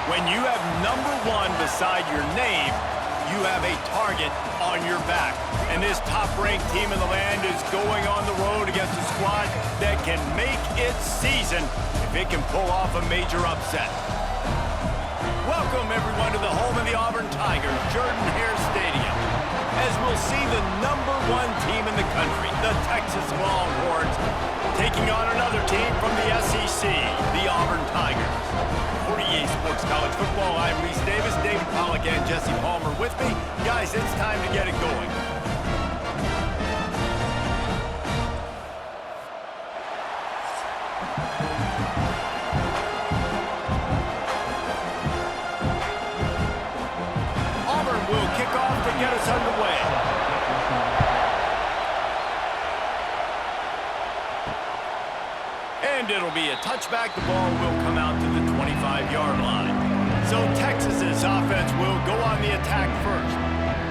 When you have number 1 beside your name, you have a target on your back. And this top-ranked team in the land is going on the road against a squad that can make its season if it can pull off a major upset. Welcome, everyone, to the home of the Auburn Tigers, Jordan-Hare Stadium, as we'll see the number 1 team in the country, the Texas Longhorns, taking on another team from the SEC, the Auburn Tigers. For EA Sports College Football, I'm Reese Davis, David Pollack, and Jesse Palmer with me. Guys, it's time to get it going. Auburn will kick off to get us underway. And it'll be a touchback. The ball will come out to the 25-yard line. So Texas's offense will go on the attack first.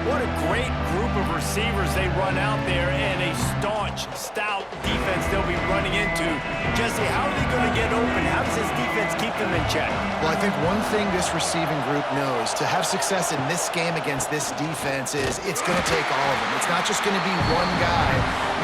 What a great group of receivers they run out there, and a staunch, stout defense they'll be running into. Jesse, how are they going to get open? How does this defense keep them in check? Well, I think one thing this receiving group knows, to have success in this game against this defense, is it's going to take all of them. It's not just going to be one guy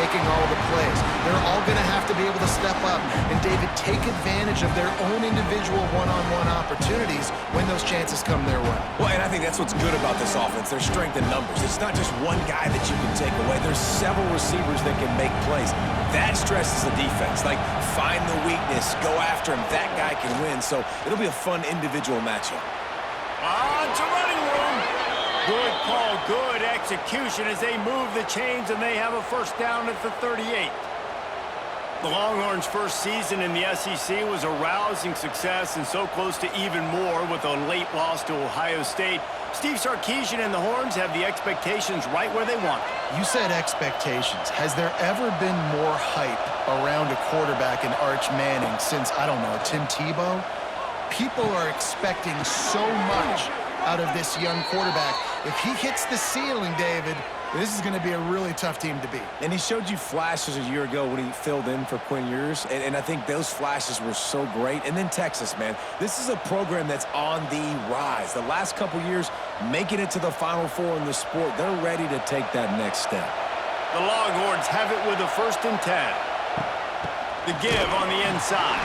making all the plays. They're all going to have to be able to step up and, David, take advantage of their own individual one-on-one opportunities when those chances come their way. Well, and I think that's what's good about this offense, their strength in numbers. It's not just one guy that you can take away. There's several receivers that can make plays. That stresses the defense. Like, find the weakness, go after him. That guy can win. So it'll be a fun individual matchup. On to running room. Good call, good execution as they move the chains, and they have a first down at the 38. The Longhorns' first season in the SEC was a rousing success and so close to even more with a late loss to Ohio State. Steve Sarkisian and the Horns have the expectations right where they want them. You said expectations. Has there ever been more hype around a quarterback in Arch Manning since, I don't know, Tim Tebow? People are expecting so much out of this young quarterback. If he hits the ceiling, David, this is going to be a really tough team to beat. And he showed you flashes a year ago when he filled in for Quinn Ewers, and I think those flashes were so great. And then Texas, man, this is a program that's on the rise. The last couple years, making it to the Final Four in the sport, they're ready to take that next step. The Longhorns have it with a 1st and 10. The give on the inside.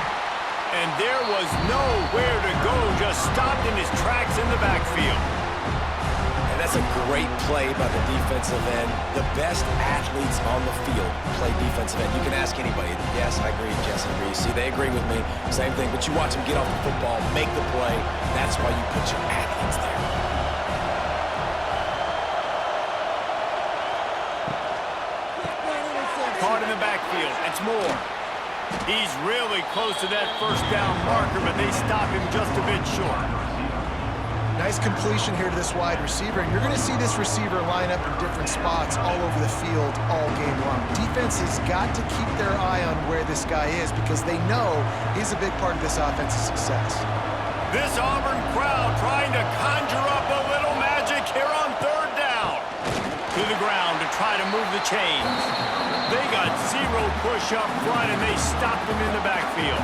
And there was nowhere to go, just stopped in his tracks in the backfield. And that's a great play by the defensive end. The best athletes on the field play defensive end. You can ask anybody. Yes, I agree, Jesse and Reese. See, they agree with me. Same thing. But you watch them get off the football, make the play. That's why you put your athletes there. Caught in the backfield. It's Moore. He's really close to that first down marker, but they stop him just a bit short. Nice completion here to this wide receiver. And you're going to see this receiver line up in different spots all over the field all game long. Defense has got to keep their eye on where this guy is because they know he's a big part of this offense's success. This Auburn crowd trying to conjure up a little magic here on 3rd down. To the ground to try to move the chains. They got 0 push up front, and they stopped him in the backfield.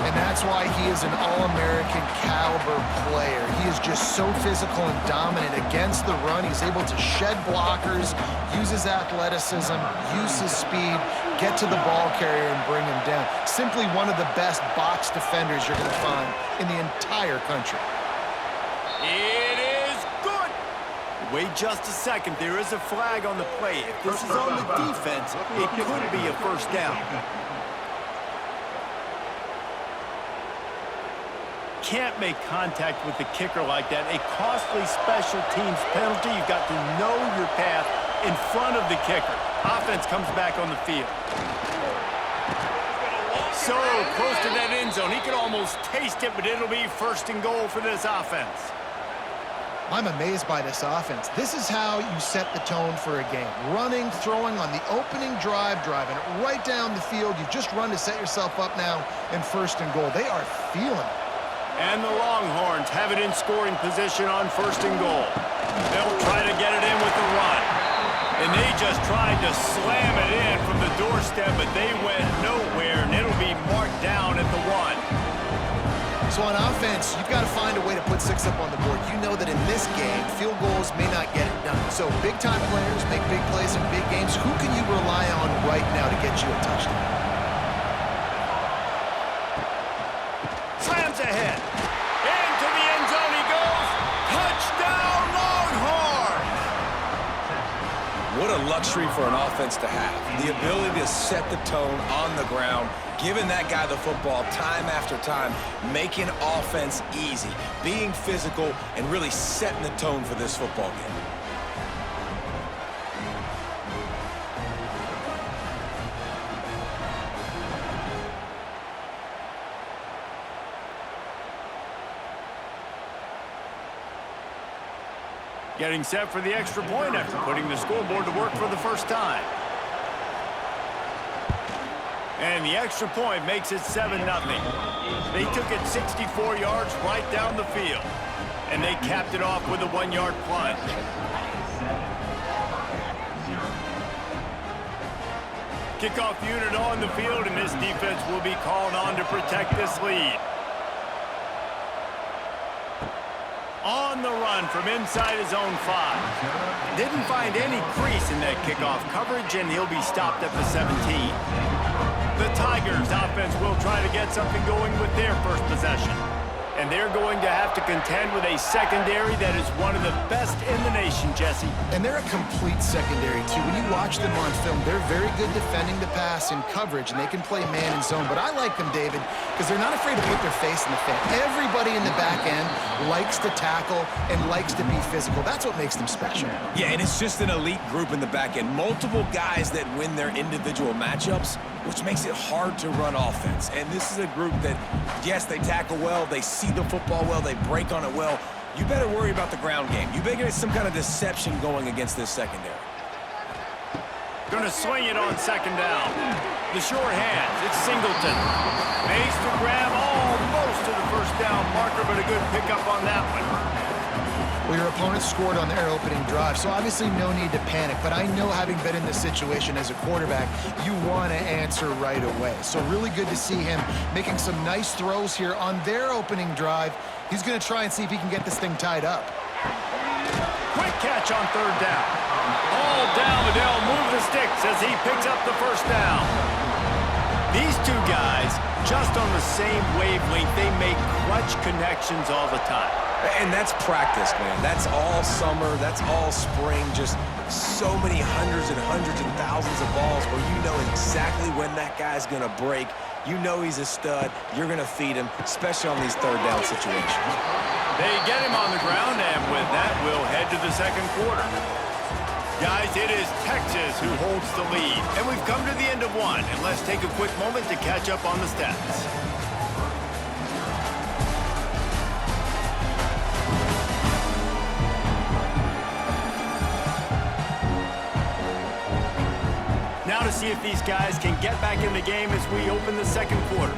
And that's why he is an All-American caliber player. He is just so physical and dominant against the run. He's able to shed blockers, use his athleticism, use his speed, get to the ball carrier and bring him down. Simply one of the best box defenders you're going to find in the entire country. It is good. Wait just a second. There is a flag on the play. If this is on the defense, it could be a first down. Can't make contact with the kicker like that. A costly special teams penalty. You've got to know your path in front of the kicker. Offense comes back on the field. So close to that end zone. He could almost taste it, but it'll be 1st and goal for this offense. I'm amazed by this offense. This is how you set the tone for a game. Running, throwing on the opening drive, driving it right down the field. You've just run to set yourself up now in 1st and goal. They are feeling it. And the Longhorns have it in scoring position on 1st and goal. They'll try to get it in with the run. And they just tried to slam it in from the doorstep, but they went nowhere, and it'll be marked down at the 1. So on offense, you've got to find a way to put 6 up on the board. You know that in this game, field goals may not get it done. So big-time players make big plays in big games. Who can you rely on right now to get you a touchdown? Slams ahead. Into the end zone he goes. Touchdown, Longhorns! What a luxury for an offense to have. The ability to set the tone on the ground, giving that guy the football time after time, making offense easy, being physical, and really setting the tone for this football game. Getting set for the extra point after putting the scoreboard to work for the first time. And the extra point makes it 7-0. They took it 64 yards right down the field. And they capped it off with a 1-yard plunge. Kickoff unit on the field, and this defense will be called on to protect this lead. On the run from inside his own 5. Didn't find any crease in that kickoff coverage, and he'll be stopped at the 17. The Tigers offense will try to get something going with their first possession. And they're going to have to contend with a secondary that is one of the best in the nation, Jesse. And they're a complete secondary, too. When you watch them on film, they're very good defending the pass in coverage, and they can play man and zone. But I like them, David, because they're not afraid to put their face in the fan. Everybody in the back end likes to tackle and likes to be physical. That's what makes them special. Yeah, and it's just an elite group in the back end. Multiple guys that win their individual matchups, which makes it hard to run offense. And this is a group that, yes, they tackle well, they see the football well, they break on it well. You better worry about the ground game. You better get some kind of deception going against this secondary. Going to swing it on second down. The short hands, it's Singleton. Makes the grab almost to the first down marker, but a good pickup on that one. Well, your opponent scored on their opening drive, so obviously no need to panic. But I know, having been in this situation as a quarterback, you want to answer right away. So really good to see him making some nice throws here on their opening drive. He's going to try and see if he can get this thing tied up. Quick catch on third down. All down, Liddell move the sticks as he picks up the first down. These two guys, just on the same wavelength, they make clutch connections all the time. And that's practice, man. That's all summer. That's all spring. Just so many hundreds and thousands of balls where you know exactly when that guy's going to break. You know he's a stud. You're going to feed him, especially on these third down situations. They get him on the ground, and with that, we'll head to the second quarter. Guys, it is Texas who holds the lead, and we've come to the end of one. And let's take a quick moment to catch up on the stats. Now to see if these guys can get back in the game as we open the second quarter.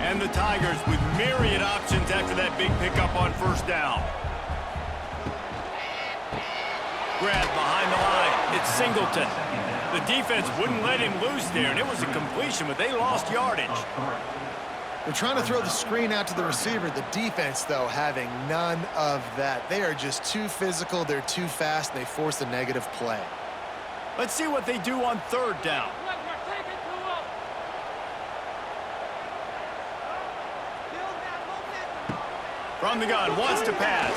And the Tigers with myriad options after that big pickup on first down. Grab behind the line. It's Singleton. The defense wouldn't let him loose there, and it was a completion, but they lost yardage. They're trying to throw the screen out to the receiver. The defense, though, having none of that. They are just too physical. They're too fast. And they force a negative play. Let's see what they do on third down. From the gun, wants to pass.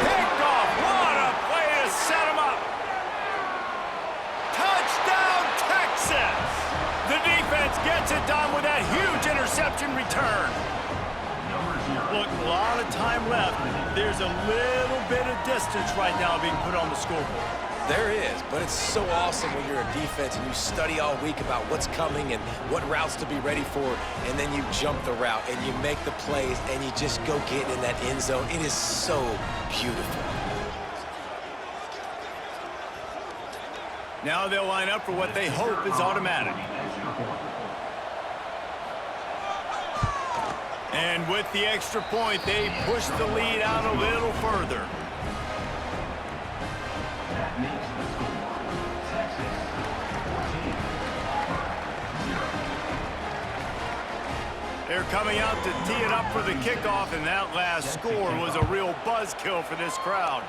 Picked off. What a play to set him up. Touchdown, Texas. The defense gets it done with that huge interception return. Look, a lot of time left. There's a little bit of distance right now being put on the scoreboard. There is, but it's so awesome when you're a defense and you study all week about what's coming and what routes to be ready for, and then you jump the route and you make the plays and you just go get in that end zone. It is so beautiful. Now they'll line up for what they hope is automatic. And with the extra point, they push the lead out a little further. They're coming out to tee it up for the kickoff, and that last score was a real buzzkill for this crowd.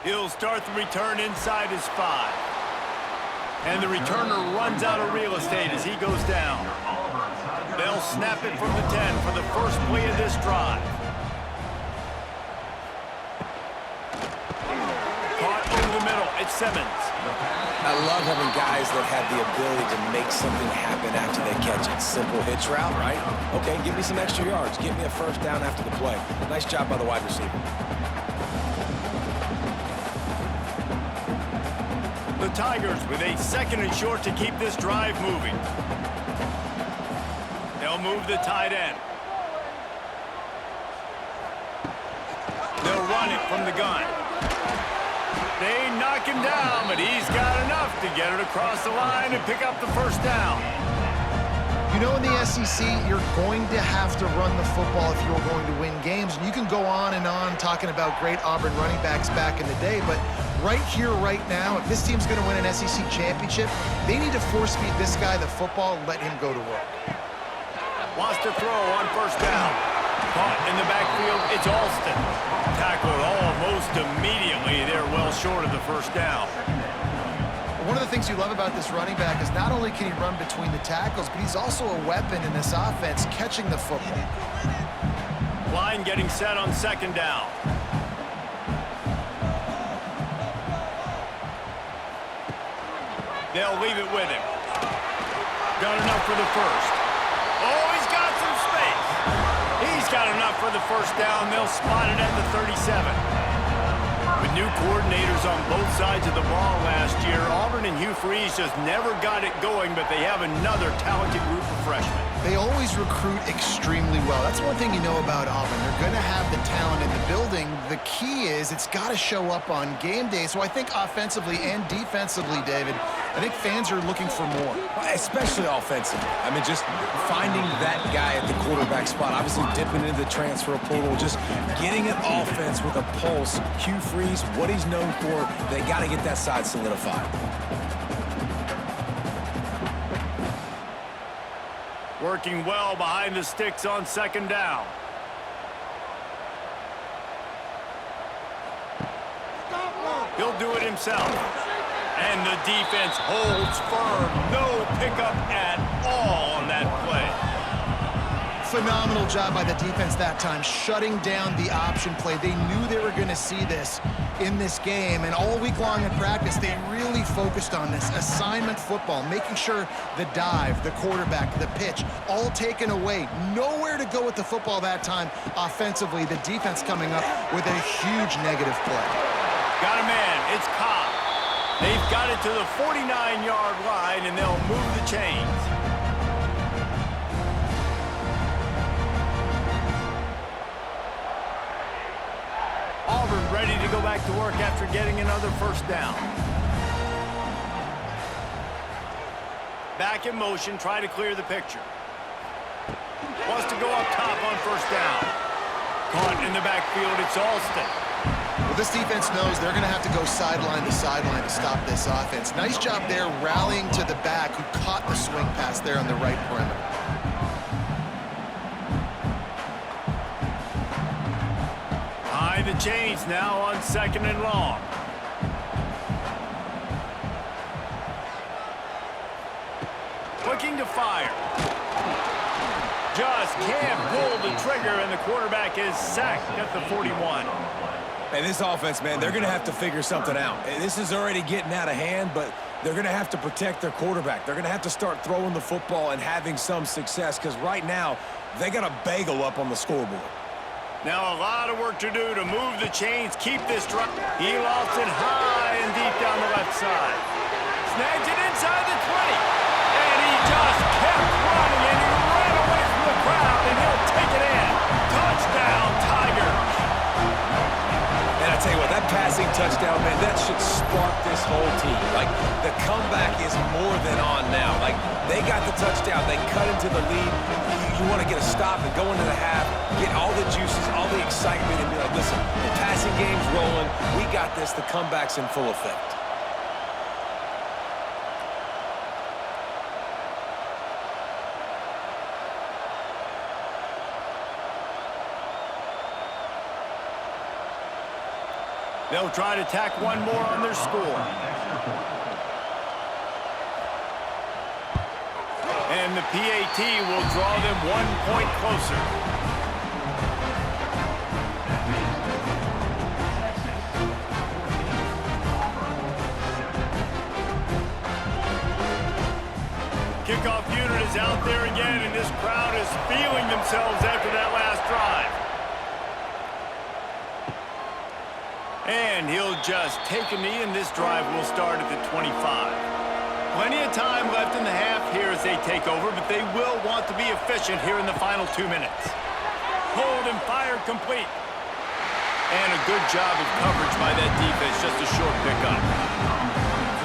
He'll start the return inside his 5. And the returner runs out of real estate as he goes down. They'll snap it from the 10 for the first play of this drive. Caught over the middle. It's Simmons. I love having guys that have the ability to make something happen after they catch it. Simple hitch route, right? Okay, give me some extra yards. Give me a first down after the play. Nice job by the wide receiver. The Tigers with a 2nd and short to keep this drive moving. They'll move the tight end. They'll run it from the gun. They knock him down, but he's got enough to get it across the line and pick up the first down. You know, in the SEC, you're going to have to run the football if you're going to win games. And you can go on and on talking about great Auburn running backs back in the day, but right here, right now, if this team's going to win an SEC championship, they need to force feed this guy the football and let him go to work. Wants to throw on first down. Caught in the backfield, it's Alston. Tackled almost immediately. They're well short of the first down. One of the things you love about this running back is not only can he run between the tackles, but he's also a weapon in this offense, catching the football. Line getting set on 2nd down. They'll leave it with him. Got enough for the first. Oh, he's got some space. He's got enough for the first down. They'll spot it at the 37. With new coordinators on both sides of the ball last year, Auburn and Hugh Freeze just never got it going, but they have another talented group of freshmen. They always recruit extremely well. That's one thing you know about Auburn. They're going to have the talent in the building. The key is it's got to show up on game day. So I think offensively and defensively, David, I think fans are looking for more. Especially offensively. I mean, just finding that guy at the quarterback spot, obviously dipping into the transfer portal, just getting an offense with a pulse. Hugh Freeze, what he's known for, they got to get that side solidified. Working well behind the sticks on 2nd down. He'll do it himself. And the defense holds firm. No pickup at all on that play. Phenomenal job by the defense that time, shutting down the option play. They knew they were going to see this in this game, and all week long in practice, they really focused on this assignment football, making sure the dive, the quarterback, the pitch, all taken away. Nowhere to go with the football that time offensively. The defense coming up with a huge negative play. Got a man. It's Cobb. They've got it to the 49-yard line, and they'll move the chains. Auburn ready to go back to work after getting another first down. Back in motion, try to clear the picture. Wants to go up top on first down. Caught in the backfield, it's Alston. Well, this defense knows they're going to have to go sideline to sideline to stop this offense. Nice job there rallying to the back who caught the swing pass there on the right perimeter. Behind the chains now on 2nd and long. Looking to fire. Just can't pull the trigger, and the quarterback is sacked at the 41. Hey, this offense, man, they're going to have to figure something out. This is already getting out of hand, but they're going to have to protect their quarterback. They're going to have to start throwing the football and having some success, because right now, they got a bagel up on the scoreboard. Now a lot of work to do to move the chains, keep this drive. He lofts it high and deep down the left side. Snags it inside the 20. And he just kept running, and he ran away from the crowd, and he'll take it in. Touchdown, Tigers. And I tell you what, that passing touchdown, man, that should spark this whole team. Like, the comeback is more than on now. Like, they got the touchdown. They cut into the lead. You want to get a stop and go into the half, get all the juices, all the excitement, and be like, listen, the passing game's rolling. We got this. The comeback's in full effect. They'll try to tack one more on their score. And the PAT will draw them 1 point closer. Kickoff unit is out there again, and this crowd is feeling themselves after that last drive. And he'll just take a knee, and this drive will start at the 25. Plenty of time left in the half here as they take over, but they will want to be efficient here in the final 2 minutes. Hold and fire complete. And a good job of coverage by that defense, just a short pickup.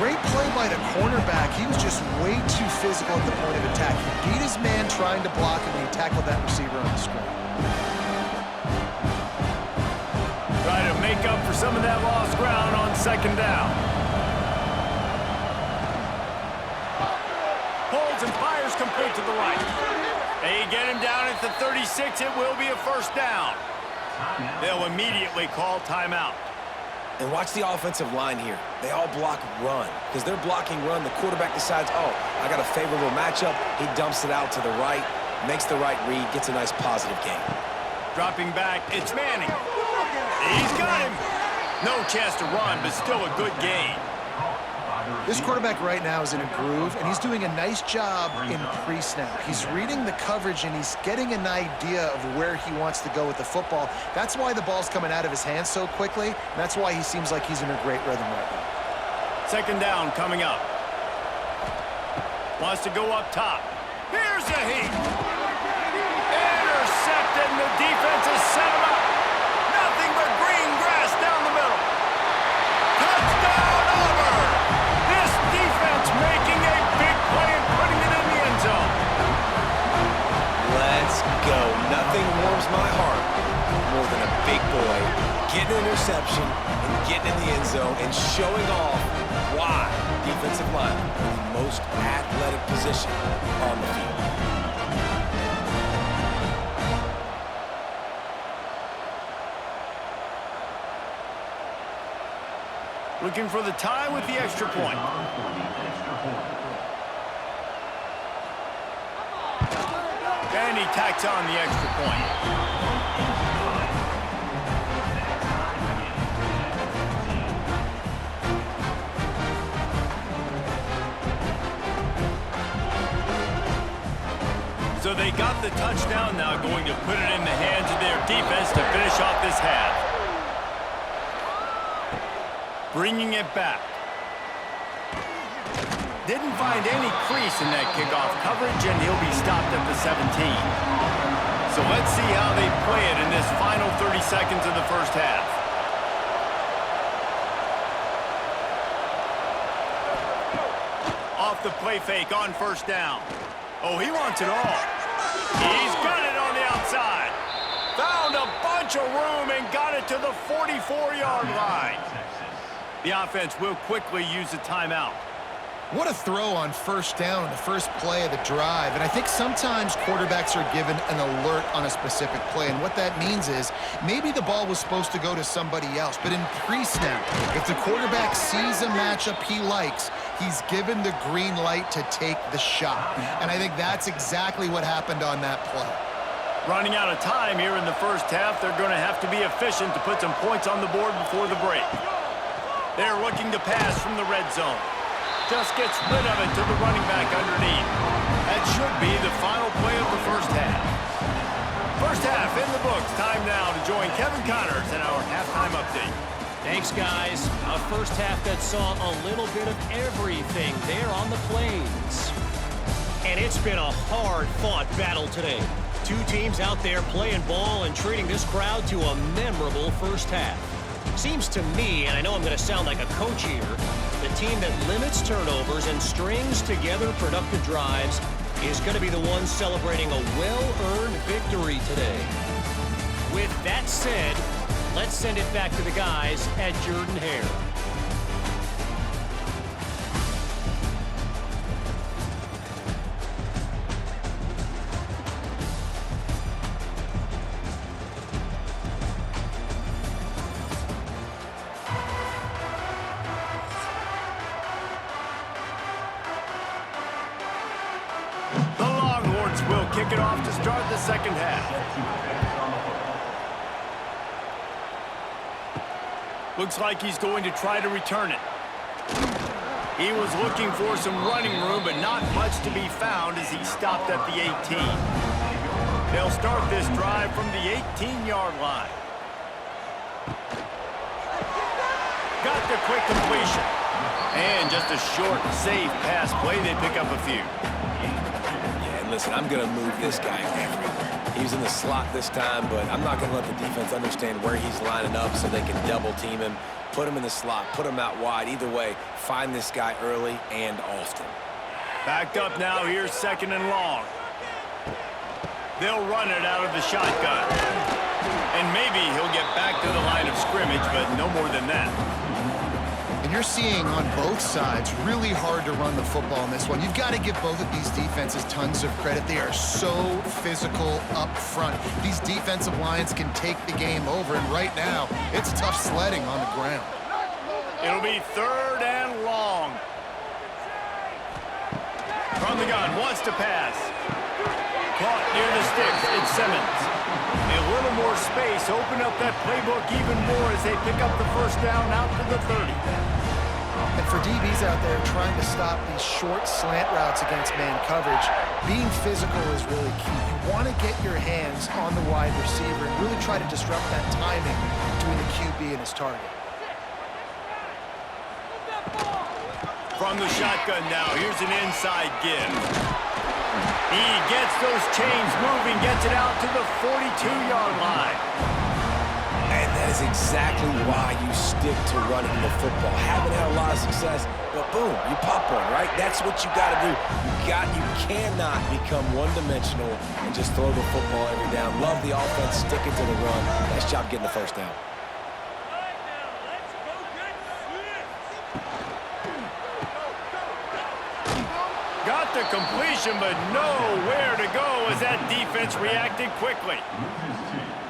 Great play by the cornerback. He was just way too physical at the point of attack. He beat his man trying to block him, and he tackled that receiver on the screen. Try to make up for some of that lost ground on second down. Holds and fires complete to the right. They get him down at the 36. It will be a first down. They'll immediately call timeout. And watch the offensive line here. They all block run. Because they're blocking run, the quarterback decides, oh, I got a favorable matchup. He dumps it out to the right, makes the right read, gets a nice positive gain. Dropping back, it's Manning. He's got him. No chance to run, but still a good gain. This quarterback right now is in a groove, and he's doing a nice job in pre-snap. He's reading the coverage, and he's getting an idea of where he wants to go with the football. That's why the ball's coming out of his hands so quickly, and that's why he seems like he's in a great rhythm right now. Second down coming up. Wants to go up top. Here's a heat. Intercepted, and the defense has set him up. Nothing but green grass down the middle. Touchdown, Auburn! This defense making a big play and putting it in the end zone. Let's go. Nothing warms my heart more than a big boy getting an interception and getting in the end zone and showing off why defensive linemen are the most athletic position on the field. Looking for the tie with the extra point. And he tacks on the extra point. So they got the touchdown, now going to put it in the hands of their defense to finish off this half. Bringing it back. Didn't find any crease in that kickoff coverage, and he'll be stopped at the 17. So let's see how they play it in this final 30 seconds of the first half. Off the play fake on first down. Oh, he wants it all. He's got it on the outside. Found a bunch of room and got it to the 44-yard line. The offense will quickly use a timeout. What a throw on first down on the first play of the drive. And I think sometimes quarterbacks are given an alert on a specific play. And what that means is maybe the ball was supposed to go to somebody else. But in pre-snap, if the quarterback sees a matchup he likes, he's given the green light to take the shot. And I think that's exactly what happened on that play. Running out of time here in the first half, they're going to have to be efficient to put some points on the board before the break. They're looking to pass from the red zone. Just gets rid of it to the running back underneath. That should be the final play of the first half. First half in the books. Time now to join Kevin Connors in our halftime update. Thanks, guys. A first half that saw a little bit of everything there on the plains. And it's been a hard-fought battle today. Two teams out there playing ball and treating this crowd to a memorable first half. Seems to me, and I know I'm going to sound like a coach here, the team that limits turnovers and strings together productive drives is going to be the one celebrating a well-earned victory today. With that said, let's send it back to the guys at Jordan-Hare. will kick it off to start the second half. Looks like he's going to try to return it. He was looking for some running room, but not much to be found as he stopped at the 18. They'll start this drive from the 18-yard line. Got the quick completion. And just a short, safe pass play. They pick up a few. Yeah, and listen, I'm going to move this guy everywhere. He's in the slot this time, but I'm not going to let the defense understand where he's lining up so they can double team him. Put him in the slot, put him out wide. Either way, find this guy early and often. Backed up now. Here's second and long. They'll run it out of the shotgun. And maybe he'll get back to the line of scrimmage, but no more than that. And you're seeing on both sides really hard to run the football in this one. You've got to give both of these defenses tons of credit. They are so physical up front. These defensive lines can take the game over, and right now, it's tough sledding on the ground. It'll be third and long. From the gun, wants to pass. Caught near the sticks, it's Simmons. A little more space, open up that playbook even more as they pick up the first down out to the 30. And for DBs out there trying to stop these short slant routes against man coverage, being physical is really key. You want to get your hands on the wide receiver and really try to disrupt that timing between the QB and his target. From the shotgun now, here's an inside give. He gets those chains moving, gets it out to the 42-yard line. And that is exactly why you stick to running the football. Haven't had a lot of success, but boom, you pop one, right? That's what you got to do. You cannot become one-dimensional and just throw the football every down. Love the offense, stick it to the run. Nice job getting the first down. Got the completion, but nowhere to go as that defense reacted quickly.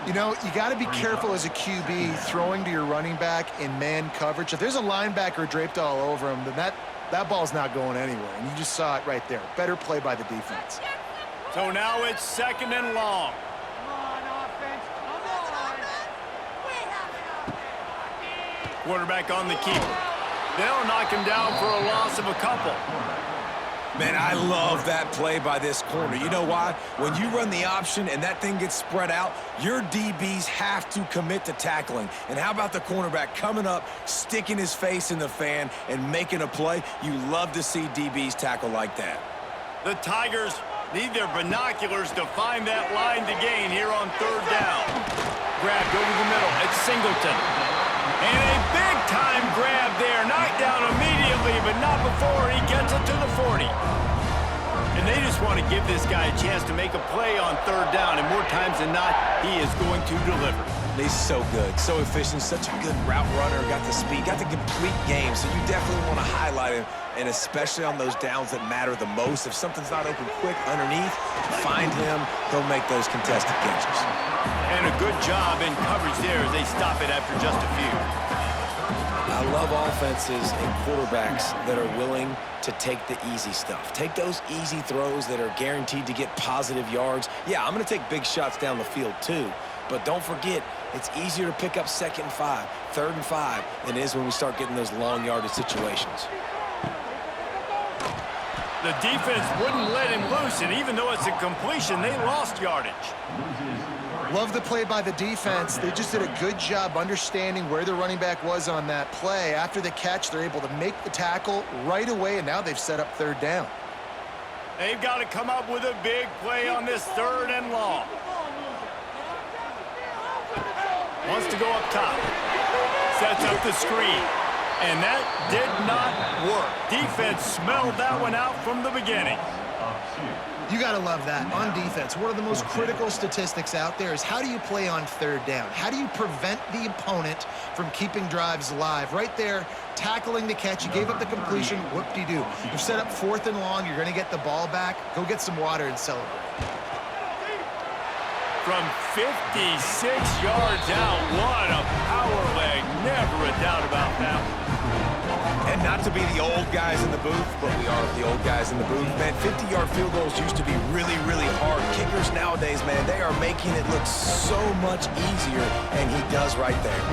You know, you got to be careful as a QB throwing to your running back in man coverage. If there's a linebacker draped all over him, then that ball's not going anywhere. And you just saw it right there. Better play by the defense. So now it's second and long. Quarterback on the keeper. They'll knock him down for a loss of a couple. Man, I love that play by this corner. You know why? When you run the option and that thing gets spread out, your DBs have to commit to tackling. And how about the cornerback coming up, sticking his face in the fan, and making a play? You love to see DBs tackle like that. The Tigers need their binoculars to find that line to gain here on third down. Grabbed over the middle. It's Singleton. And a big-time grab there. Knocked down immediately, but not before he gets it to the 40. And they just want to give this guy a chance to make a play on third down, and more times than not, he is going to deliver. He's so good, so efficient, such a good route runner, got the speed, got the complete game, so you definitely want to highlight him, and especially on those downs that matter the most. If something's not open quick underneath, find him, he'll make those contested catches. And a good job in coverage there as they stop it after just a few. I love offenses and quarterbacks that are willing to take the easy stuff. Take those easy throws that are guaranteed to get positive yards. Yeah, I'm going to take big shots down the field too, but don't forget, it's easier to pick up 2nd and 5, 3rd and 5 than it is when we start getting those long yardage situations. The defense wouldn't let him loose, and even though it's a completion, they lost yardage. Love the play by the defense. They just did a good job understanding where the running back was on that play. After the catch, they're able to make the tackle right away, and now they've set up third down. They've got to come up with a big play on this third and long. Wants to go up top. Sets up the screen. And that did not work. Defense smelled that one out from the beginning. You got to love that. On defense, one of the most critical statistics out there is how do you play on third down? How do you prevent the opponent from keeping drives alive? Right there, tackling the catch. You gave up the completion. Whoop-de-doo. You've set up 4th and long. You're going to get the ball back. Go get some water and celebrate. From 56 yards out, what a power leg. Never a doubt about that one. And not to be the old guys in the booth, but we are the old guys in the booth, man. 50-yard field goals used to be really, really hard. Kickers nowadays, man, they are making it look so much easier, and he does right there.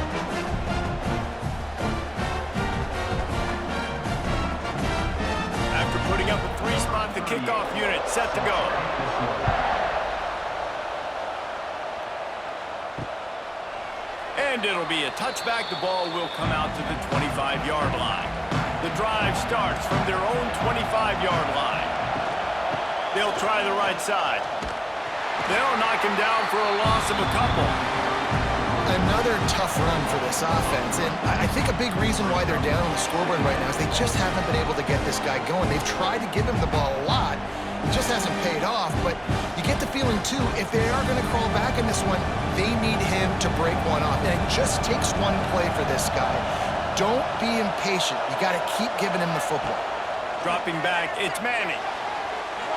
After putting up a three-spot, the kickoff unit set to go. And it'll be a touchback. The ball will come out to the 25-yard line. The drive starts from their own 25-yard line. They'll try the right side. They'll knock him down for a loss of a couple. Another tough run for this offense, and I think a big reason why they're down on the scoreboard right now is they just haven't been able to get this guy going. They've tried to give him the ball a lot. It just hasn't paid off, but you get the feeling, too, if they are going to crawl back in this one, they need him to break one off, and it just takes one play for this guy. Don't be impatient. You got to keep giving him the football. Dropping back, it's Manning.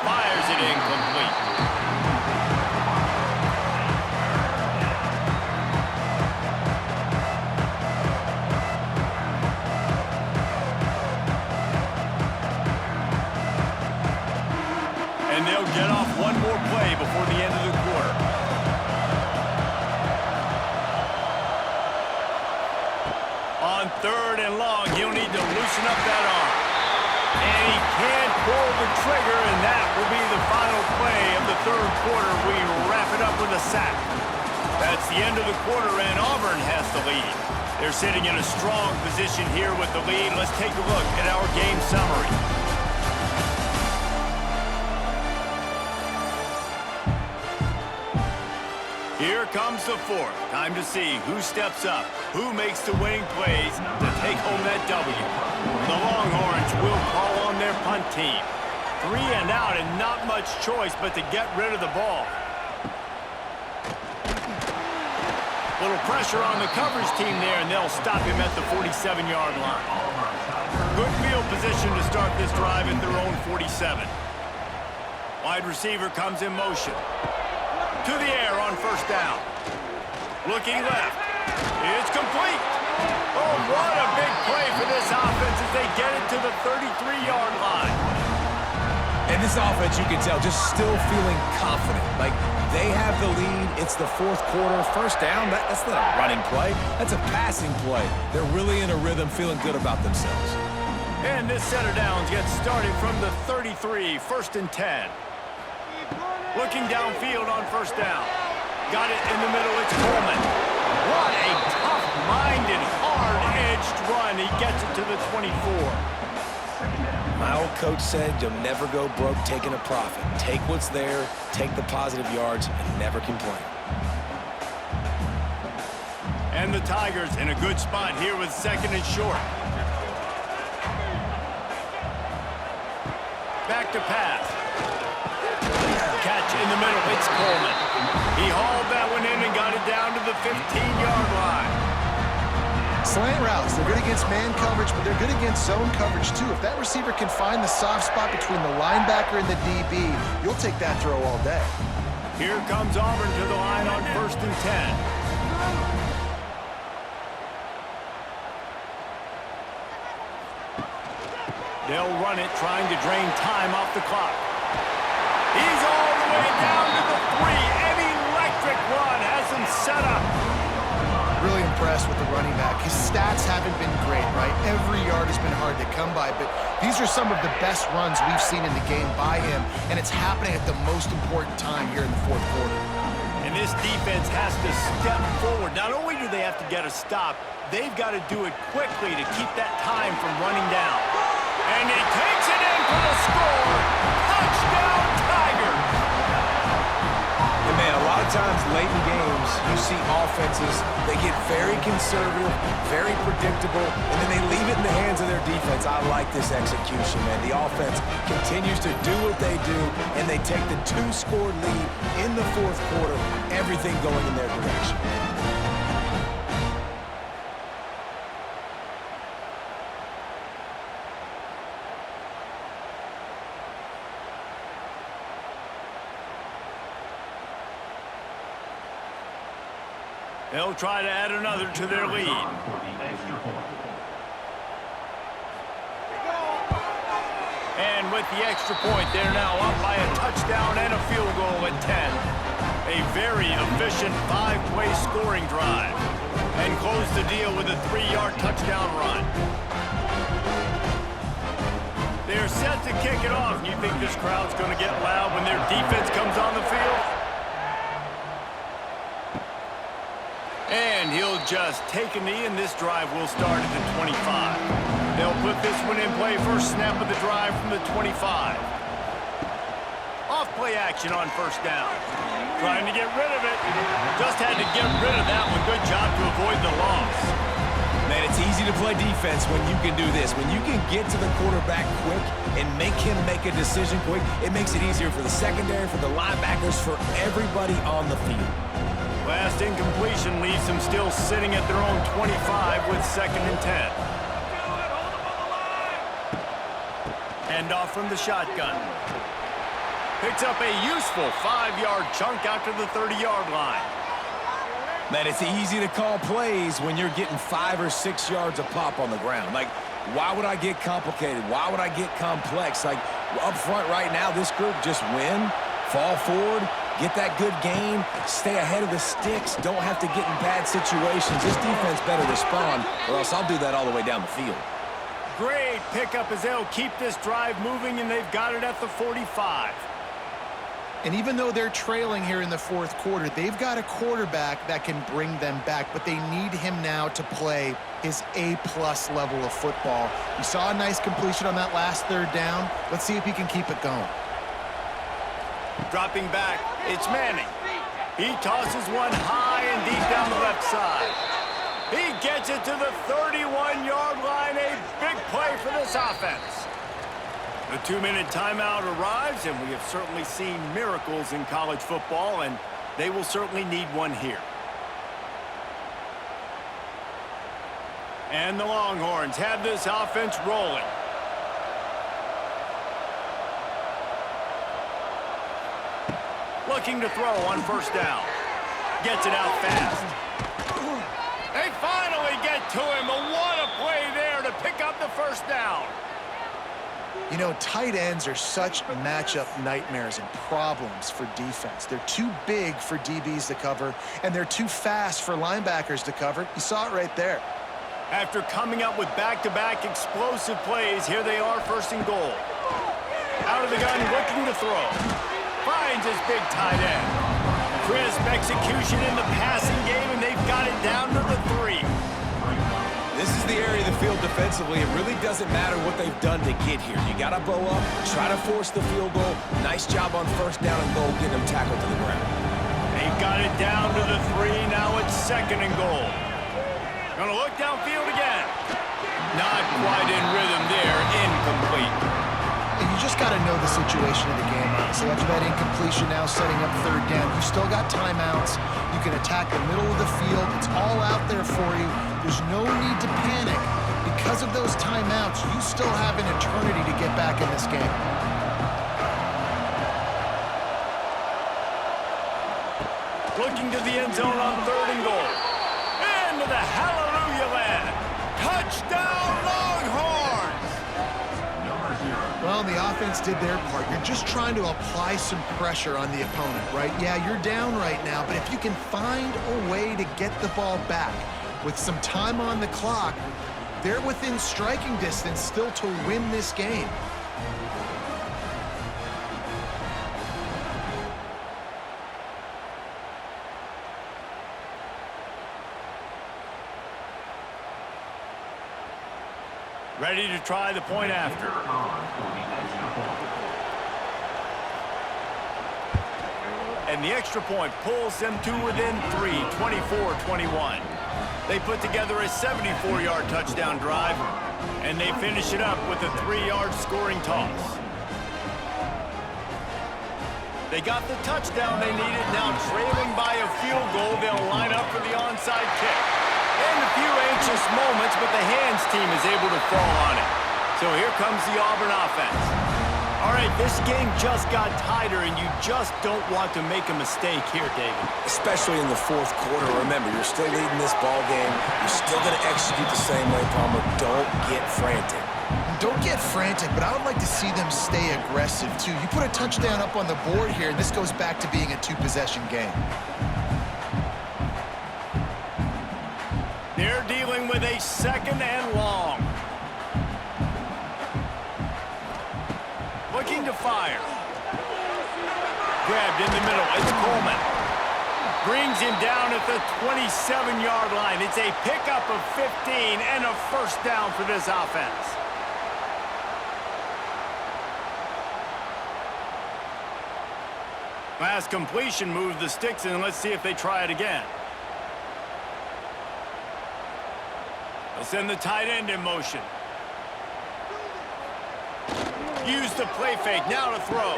Fires it incomplete. And they'll get off one more play before the end of the quarter. On 3rd and long, he'll need to loosen up that arm. And he can't pull the trigger, and that will be the final play of the 3rd quarter. We wrap it up with a sack. That's the end of the quarter, and Auburn has the lead. They're sitting in a strong position here with the lead. Let's take a look at our game summary. Here comes the 4th. Time to see who steps up, who makes the winning plays to take home that W. The Longhorns will call on their punt team. 3 and out and not much choice but to get rid of the ball. Little pressure on the coverage team there, and they'll stop him at the 47-yard line. Good field position to start this drive at their own 47. Wide receiver comes in motion. To the air on 1st down. Looking left. It's complete. Oh, what a big play for this offense as they get it to the 33-yard line. And this offense, you can tell, just still feeling confident. Like, they have the lead. It's the 4th quarter. 1st down, that's not a running play. That's a passing play. They're really in a rhythm, feeling good about themselves. And this set of downs gets started from the 33, 1st and 10. Looking downfield on 1st down. Got it in the middle, it's Coleman. What a tough-minded, hard-edged run. He gets it to the 24. My old coach said you'll never go broke taking a profit. Take what's there, take the positive yards, and never complain. And the Tigers in a good spot here with 2nd and short. Back to pass. Catch in the middle, it's Coleman. He hauled that one in and got it down to the 15-yard line. Slant routes, they're good against man coverage, but they're good against zone coverage too. If that receiver can find the soft spot between the linebacker and the DB, you'll take that throw all day. Here comes Auburn to the line on 1st and 10. They'll run it, trying to drain time off the clock. He's all the way down to the 3. An electric run has him set up. Really impressed with the running back. His stats haven't been great, right? Every yard has been hard to come by, but these are some of the best runs we've seen in the game by him, and it's happening at the most important time here in the 4th quarter. And this defense has to step forward. Not only do they have to get a stop, they've got to do it quickly to keep that time from running down. And he takes it in for the score. Touchdown, Tigers! And man, a lot of times late in games, you see offenses, they get very conservative, very predictable, and then they leave it in the hands of their defense. I like this execution, man. The offense continues to do what they do, and they take the 2-score lead in the 4th quarter, everything going in their direction. They'll try to add another to their lead. the extra point. They're now up by a touchdown and a field goal at 10. A very efficient 5-play scoring drive. And close the deal with a 3-yard touchdown run. They're set to kick it off. You think this crowd's going to get loud when their defense comes on the field? And he'll just take a knee, and this drive will start at the 25. They'll put this one in play. First snap of the drive from the 25. Off-play action on first down. Trying to get rid of it. Just had to get rid of that one. Good job to avoid the loss. Man, it's easy to play defense when you can do this. When you can get to the quarterback quick and make him make a decision quick, it makes it easier for the secondary, for the linebackers, for everybody on the field. Last incompletion leaves them still sitting at their own 25 with 2nd and 10. Handoff from the shotgun. Picks up a useful 5-yard chunk out to the 30-yard line. Man, it's easy to call plays when you're getting 5 or 6 yards a pop on the ground. Like, why would I get complicated? Why would I get complex? Like, up front right now, this group just win, fall forward, get that good gain, stay ahead of the sticks, don't have to get in bad situations. This defense better respond, or else I'll do that all the way down the field. Great pickup as they'll keep this drive moving, and they've got it at the 45. And even though they're trailing here in the 4th quarter, they've got a quarterback that can bring them back, but they need him now to play his A-plus level of football. We saw a nice completion on that last 3rd down. Let's see if he can keep it going. Dropping back, it's Manning. He tosses one high and deep down the left side. He gets it to the 31-yard line. A big play for this offense. The 2-minute timeout arrives, and we have certainly seen miracles in college football, and they will certainly need one here. And the Longhorns have this offense rolling. Looking to throw on first down. Gets it out fast. They finally get to him. What a play there to pick up the first down. You know, tight ends are such matchup nightmares and problems for defense. They're too big for DBs to cover, and they're too fast for linebackers to cover. You saw it right there. After coming up with back-to-back explosive plays, here they are, 1st and goal. Out of the gun, looking to throw. Finds his big tight end. Crisp execution in the passing game, and they've got it down to the 3. This is the area of the field defensively. It really doesn't matter what they've done to get here. You got to bow up, try to force the field goal. Nice job on first down and goal, getting them tackled to the ground. They've got it down to the 3. Now it's 2nd and goal. Gonna look downfield again. Not quite in rhythm there. Incomplete. And you just got to know the situation of the game, honestly. After that incompletion, now setting up 3rd down. You've still got timeouts. You can attack the middle of the field. It's all out there for you. There's no need to panic. Because of those timeouts, you still have an eternity to get back in this game. Looking to the end zone on 3rd and goal. Into the hallelujah land. Touchdown Longhorns! Well, the offense did their part. You're just trying to apply some pressure on the opponent, right? Yeah, you're down right now, but if you can find a way to get the ball back with some time on the clock, they're within striking distance still to win this game. Ready to try the point after. And the extra point pulls them to within 3, 24-21. They put together a 74-yard touchdown drive, and they finish it up with a 3-yard scoring toss. They got the touchdown they needed. Now trailing by a field goal, they'll line up for the onside kick. And a few anxious moments, but the hands team is able to fall on it. So here comes the Auburn offense. All right, this game just got tighter, and you just don't want to make a mistake here, David. Especially in the 4th quarter. Remember, you're still leading this ball game. You're still going to execute the same way, Palmer. Don't get frantic. Don't get frantic, but I would like to see them stay aggressive, too. You put a touchdown up on the board here, and this goes back to being a two-possession game. They're dealing with a 2nd and long. Looking to fire. Grabbed in the middle. It's Coleman. Brings him down at the 27-yard line. It's a pickup of 15 and a first down for this offense. Last completion moved the sticks, and let's see if they try it again. They'll send the tight end in motion. Use the play fake, now to throw.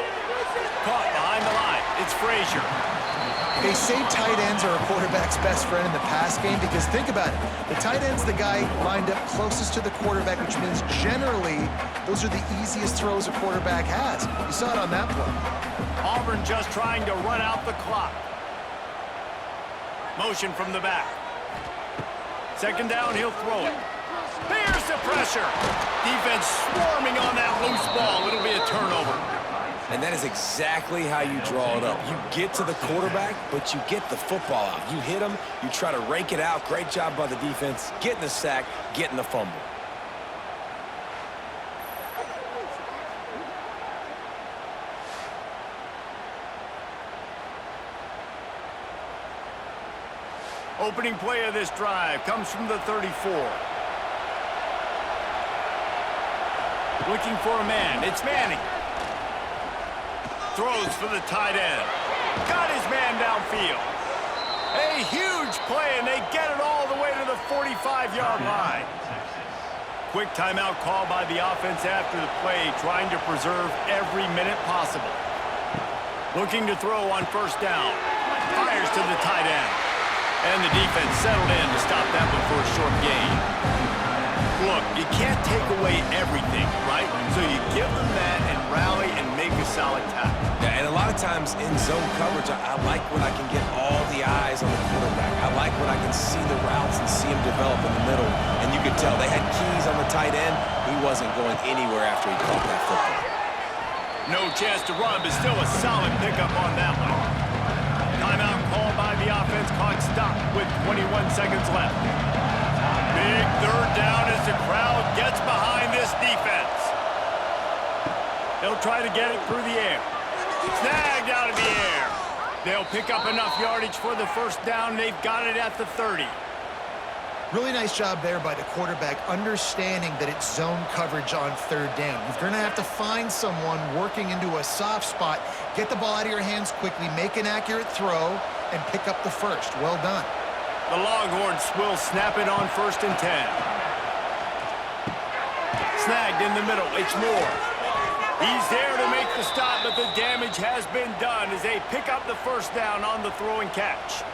Caught behind the line. It's Frazier. They say tight ends are a quarterback's best friend in the pass game because think about it. The tight end's the guy lined up closest to the quarterback, which means generally those are the easiest throws a quarterback has. You saw it on that play. Auburn just trying to run out the clock. Motion from the back. 2nd down, he'll throw it. There's the pressure. Defense swarming on that loose ball. It'll be a turnover. And that is exactly how you draw it up. You get to the quarterback, but you get the football out. You hit him, you try to rake it out. Great job by the defense, getting the sack, getting the fumble. Opening play of this drive comes from the 34. Looking for a man. It's Manning. Throws for the tight end. Got his man downfield. A huge play, and they get it all the way to the 45-yard line. Quick timeout call by the offense after the play, trying to preserve every minute possible. Looking to throw on 1st down. Fires to the tight end. And the defense settled in to stop that one for a short gain. Look, you can't take away everything, right? So you give them that and rally and make a solid tackle. Yeah, and a lot of times in zone coverage, I like when I can get all the eyes on the quarterback. I like when I can see the routes and see him develop in the middle. And you could tell they had keys on the tight end. He wasn't going anywhere after he caught that football. No chance to run, but still a solid pickup on that one. Timeout called by the offense. Clock stopped with 21 seconds left. Big 3rd down as the crowd gets behind this defense. They'll try to get it through the air. Snagged out of the air. They'll pick up enough yardage for the 1st down. They've got it at the 30. Really nice job there by the quarterback, understanding that it's zone coverage on 3rd down. You're going to have to find someone working into a soft spot, get the ball out of your hands quickly, make an accurate throw, and pick up the 1st. Well done. The Longhorns will snap it on 1st and 10. Snagged in the middle. It's Moore. He's there to make the stop, but the damage has been done as they pick up the 1st down on the throw and catch.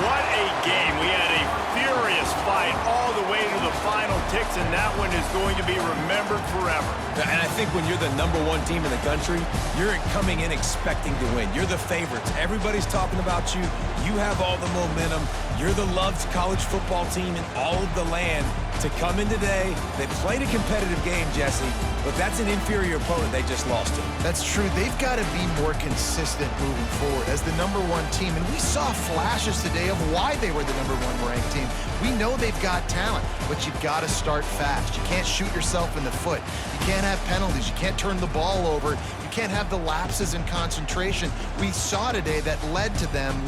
What a game. We had a furious fight all the way to the final ticks, and that one is going to be remembered forever. And I think when you're the #1 team in the country, you're coming in expecting to win. You're the favorites. Everybody's talking about you. You have all the momentum. You're the loved college football team in all of the land. To come in today, they played a competitive game, Jesse, but that's an inferior opponent they just lost to. That's true. They've got to be more consistent moving forward as the #1 team. And we saw flashes today of why they were the #1 ranked team. We know they've got talent, but you've got to start fast. You can't shoot yourself in the foot. You can't have penalties. You can't turn the ball over. You can't have the lapses in concentration. We saw today that led to them